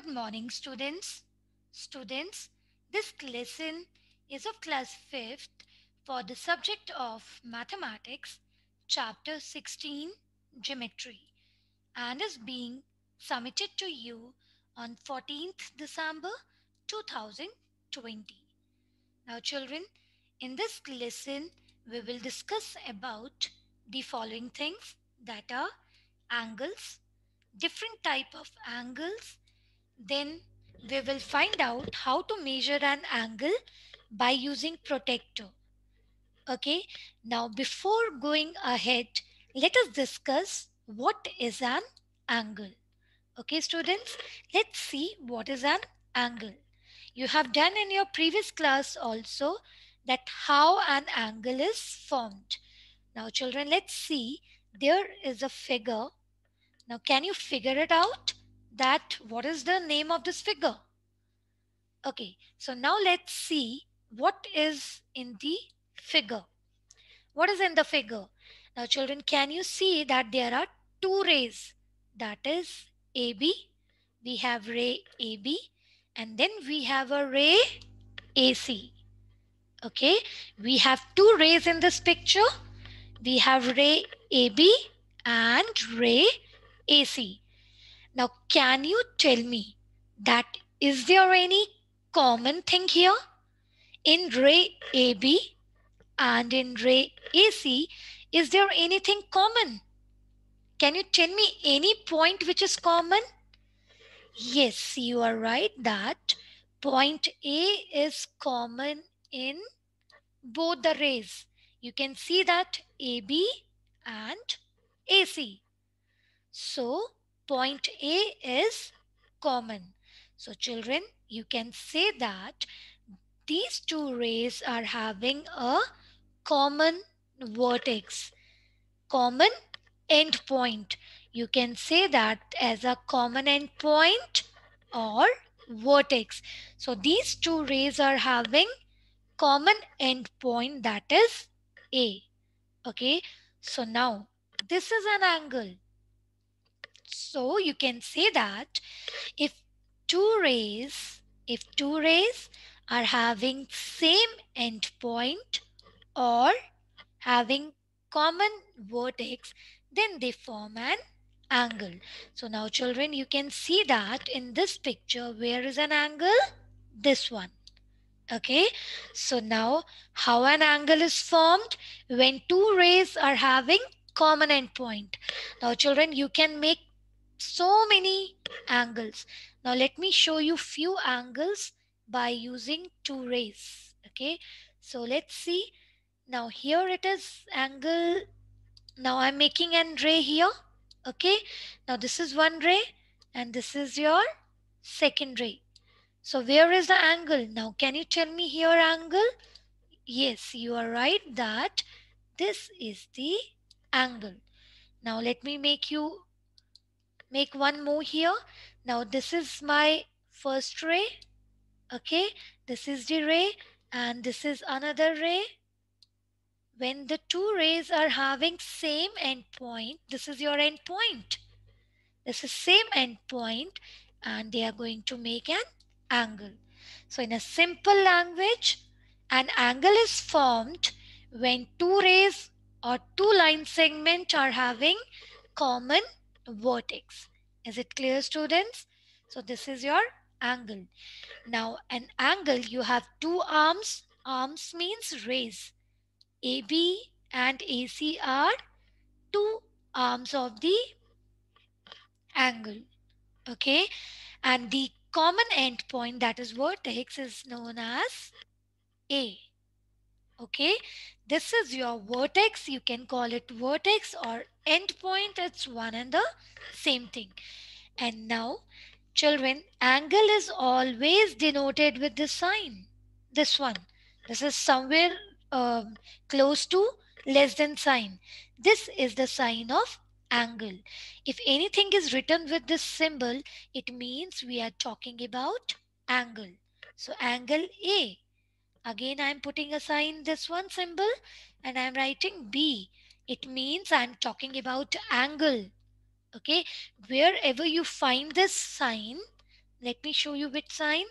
Good morning, students. Students, this lesson is of class 5th for the subject of Mathematics, Chapter 16, Geometry, and is being submitted to you on 14th December 2020. Now, children, in this lesson, we will discuss about the following things that are angles, different type of angles, then we will find out how to measure an angle by using protractor. Okay, now before going ahead, let us discuss what is an angle. Okay, students, let's see what is an angle. You have done in your previous class also that how an angle is formed. Now, children, let's see. There is a figure. Now, can you figure it out? That what is the name of this figure? Okay, so now let's see what is in the figure. What is in the figure? Now, children, can you see that there are two rays? That is AB. We have ray AB, and then we have a ray AC. Okay, we have two rays in this picture. We have ray AB and ray AC. Now, can you tell me that is there any common thing here? In ray AB and in ray AC, is there anything common? Can you tell me any point which is common? Yes, you are right that point A is common in both the rays. You can see that AB and AC. So, point A is common. So, children, you can say that these two rays are having a common vertex, common endpoint. You can say that as a common endpoint or vertex. So, these two rays are having common endpoint, that is A. Okay, so now this is an angle. So you can say that if two rays are having same endpoint or having common vertex, then they form an angle. So now children, you can see that in this picture, where is an angle? This one. Okay, so now how an angle is formed? When two rays are having common endpoint. Now children, you can make so many angles. Now let me show you few angles by using two rays. Okay, so let's see. Now here it is angle. Now I'm making an ray here. Okay, now this is one ray and this is your second ray. So where is the angle? Now can you tell me here angle? Yes, you are right that this is the angle. Now let me make one more here. Now this is my first ray. Okay, this is the ray and this is another ray. When the two rays are having same endpoint, this is your endpoint. This is same endpoint and they are going to make an angle. So in a simple language, an angle is formed when two rays or two line segments are having common vertex. Is it clear, students? So this is your angle. Now an angle, you have two arms. Arms means rays. AB and AC are two arms of the angle. Okay, and the common endpoint, that is vertex, is known as A. Okay, this is your vertex. You can call it vertex or endpoint. It's one and the same thing. And now children, angle is always denoted with this sign, this one. This is somewhere close to less than sign. This is the sign of angle. If anything is written with this symbol, it means we are talking about angle. So angle A. Again I am putting a sign, this one symbol, and I am writing B. It means I am talking about angle. Okay, wherever you find this sign, Let me show you which sign.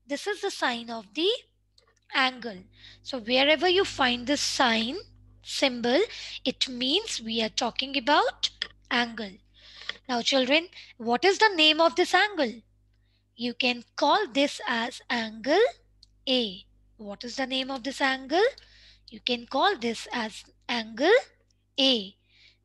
This is the sign of the angle. So wherever you find this sign, symbol, it means we are talking about angle. Now children, what is the name of this angle? You can call this as angle A. What is the name of this angle? You can call this as angle A,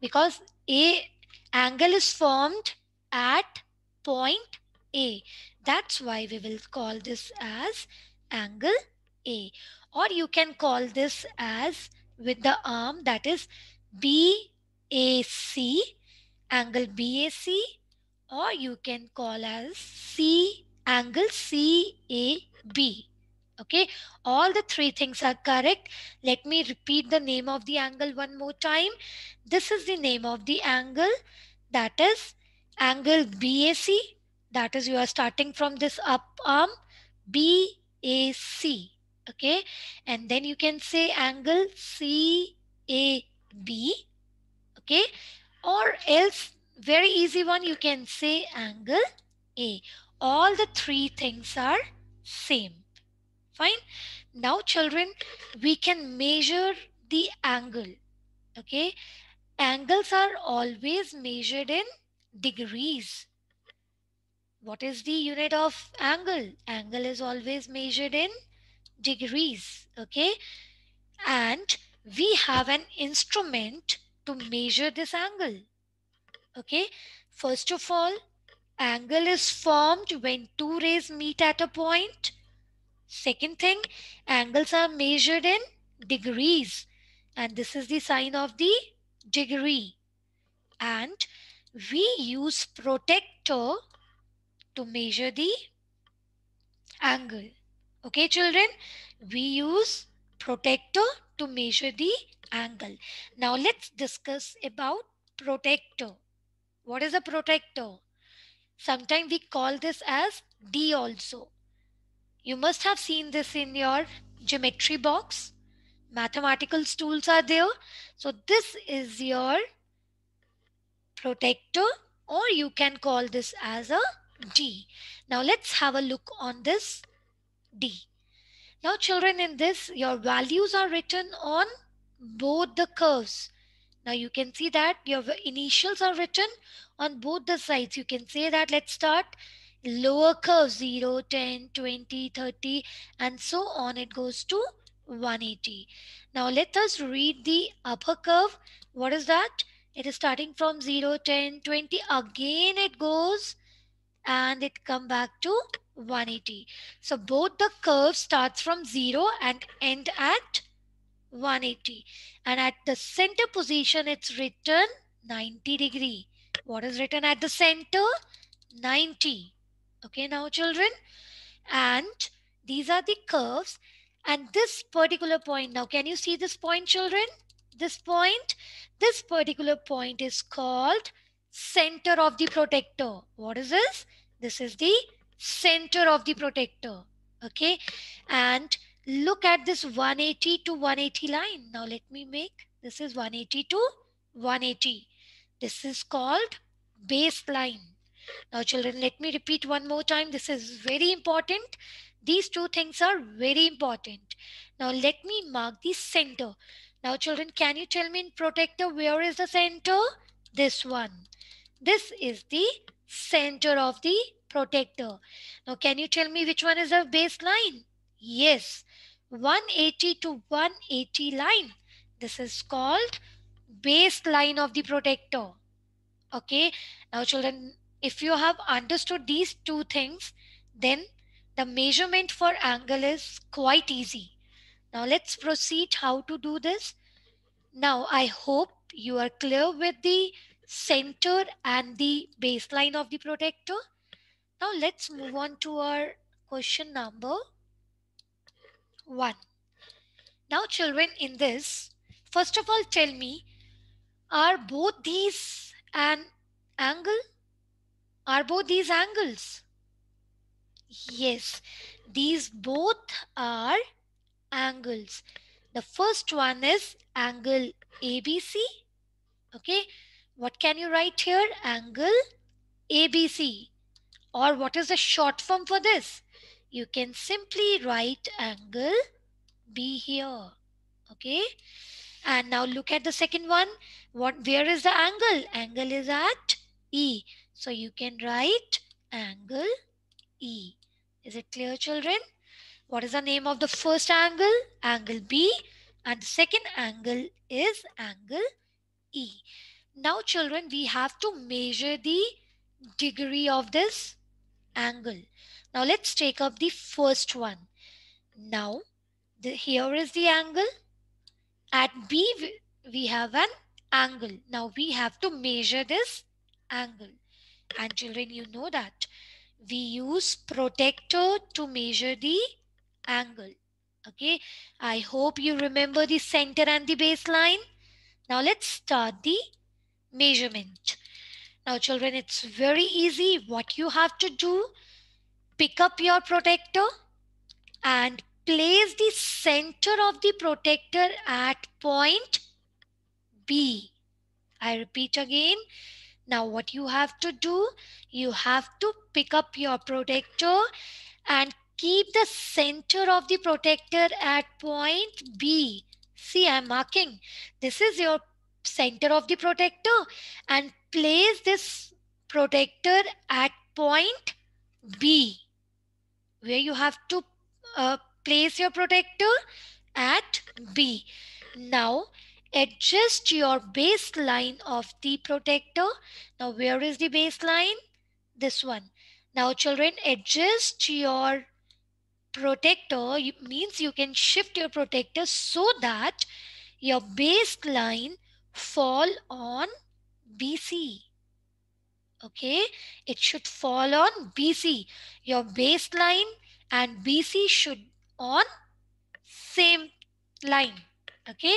because A angle is formed at point A. That's why we will call this as angle A. Or you can call this as with the arm, that is BAC, angle BAC, or you can call as C, angle CAB. Okay, all the three things are correct. Let me repeat the name of the angle one more time. This is the name of the angle, that is angle BAC. That is, you are starting from this up arm, BAC. Okay, and then you can say angle CAB. Okay, or else very easy one, you can say angle A. All the three things are same. Fine. Now children, we can measure the angle. Okay, angles are always measured in degrees. What is the unit of angle? Angle is always measured in degrees. Okay, and we have an instrument to measure this angle. Okay, first of all, angle is formed when two rays meet at a point. Second thing, angles are measured in degrees, and this is the sign of the degree. And we use protractor to measure the angle. Okay, children, we use protractor to measure the angle. Now let's discuss about protractor. What is a protractor? Sometimes we call this as D also. You must have seen this in your geometry box. Mathematical tools are there. So this is your protractor, or you can call this as a D. Now let's have a look on this D. Now children, in this your values are written on both the curves. Now you can see that your initials are written on both the sides. You can say that let's start lower curve 0, 10, 20, 30, and so on it goes to 180. Now let us read the upper curve. What is that? It is starting from 0, 10, 20. Again it goes and it come back to 180. So both the curves starts from 0 and end at 180, and at the center position it's written 90 degree. What is written at the center? 90. Okay, now children, and these are the curves, and this particular point, now can you see this point children? This particular point is called center of the protractor. What is this? This is the center of the protractor. Okay, and look at this 180 to 180 line. Now let me make, this is 180 to 180. This is called baseline. Now, children, let me repeat one more time. This is very important. These two things are very important. Now, let me mark the center. Now, children, can you tell me in protractor where is the center? This one. This is the center of the protractor. Now, can you tell me which one is the baseline? Yes, 180 to 180 line. This is called baseline of the protractor. Okay, now children, if you have understood these two things, then the measurement for angle is quite easy. Now let's proceed how to do this. Now I hope you are clear with the center and the baseline of the protractor. Now let's move on to our question number 1. Now children, in this, first of all tell me, are both these an angle? Are both these angles? Yes, these both are angles. The first one is angle ABC. Okay, what can you write here? Angle ABC. Or what is the short form for this? You can simply write angle B here. Okay. And now look at the second one. Where is the angle? Angle is at E. So you can write angle E. Is it clear, children? What is the name of the first angle? Angle B. And the second angle is angle E. Now, children, we have to measure the degree of this angle. Now, let's take up the first one. Now, here is the angle. At B, we have an angle. Now, we have to measure this angle. And children, you know that we use protractor to measure the angle. Okay, I hope you remember the center and the baseline. Now let's start the measurement. Now children, it's very easy. What you have to do, pick up your protractor and place the center of the protractor at point B. I repeat again. Now what you have to do, you have to pick up your protractor and keep the center of the protractor at point B. See, I'm marking. This is your center of the protractor, and place this protractor at point B, where you have to place your protractor at B. Now adjust your baseline of the protractor. Now where is the baseline? This one. Now children, adjust your protector means you can shift your protector so that your baseline fall on BC. Okay, it should fall on BC. Your baseline and BC should on same line. Okay,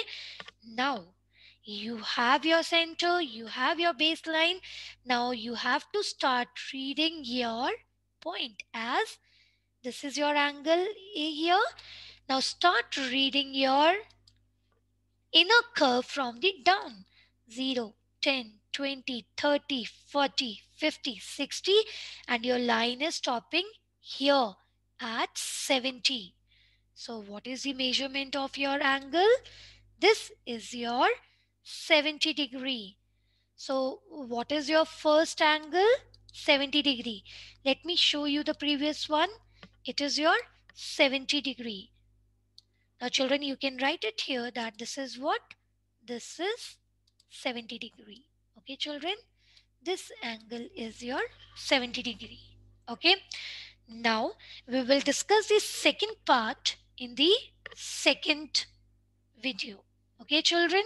now you have your center, you have your baseline. Now you have to start reading your point as this is your angle A here. Now start reading your inner curve from the down. 0, 10, 20, 30, 40, 50, 60, and your line is stopping here at 70. So what is the measurement of your angle? This is your 70 degree. So what is your first angle? 70 degree. Let me show you the previous one. It is your 70 degree. Now children, you can write it here that this is what? This is 70 degree. Okay children, this angle is your 70 degree. Okay. Now we will discuss the second part in the second video. Okay children.